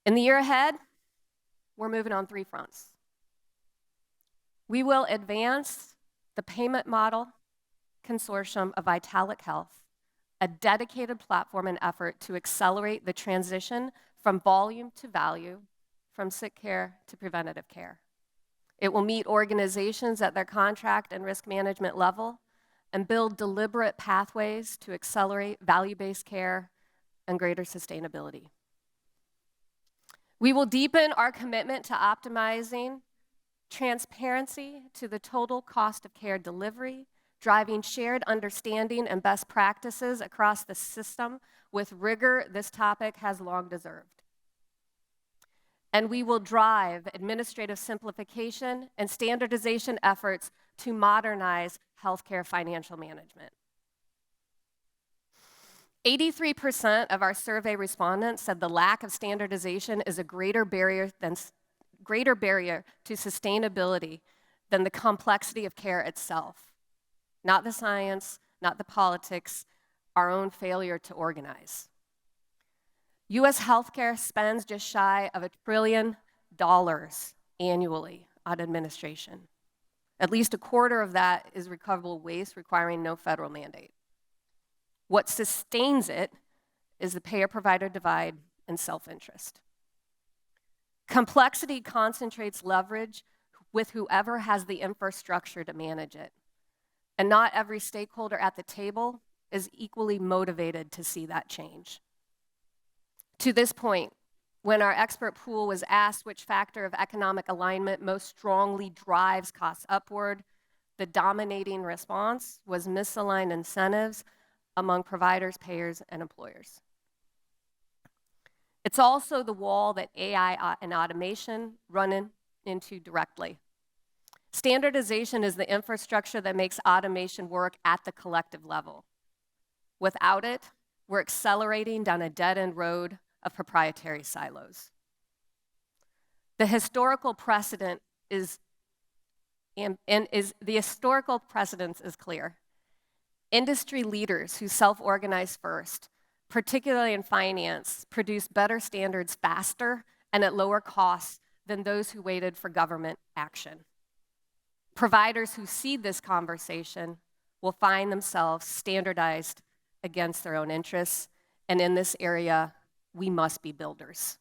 In the year ahead, we're moving on 3 fronts. We will advance the Payment Model Consortium of Vitalic Health, a dedicated platform and effort to accelerate the transition from volume to value, from sick care to preventative care. It will meet organizations at their contract and risk management level and build deliberate pathways to accelerate value-based care and greater sustainability. We will deepen our commitment to optimizing transparency to the total cost of care delivery, driving shared understanding and best practices across the system with rigor this topic has long deserved. And we will drive administrative simplification and standardization efforts to modernize healthcare financial management. 83% of our survey respondents said the lack of standardization is a greater barrier to sustainability than the complexity of care itself. Not the science, not the politics, our own failure to organize. US healthcare spends just shy of $1 trillion annually on administration. At least a quarter of that is recoverable waste requiring no federal mandate. What sustains it is the payer-provider divide and self-interest. Complexity concentrates leverage with whoever has the infrastructure to manage it. And not every stakeholder at the table is equally motivated to see that change. To this point, when our expert pool was asked which factor of economic alignment most strongly drives costs upward, the dominating response was misaligned incentives among providers, payers, and employers. It's also the wall that AI and automation run into directly. Standardization is the infrastructure that makes automation work at the collective level. Without it, we're accelerating down a dead-end road of proprietary silos. The historical precedent is clear. Industry leaders who self-organize first, particularly in finance, produce better standards faster and at lower costs than those who waited for government action. Providers who see this conversation will find themselves standardized against their own interests, and in this area, we must be builders.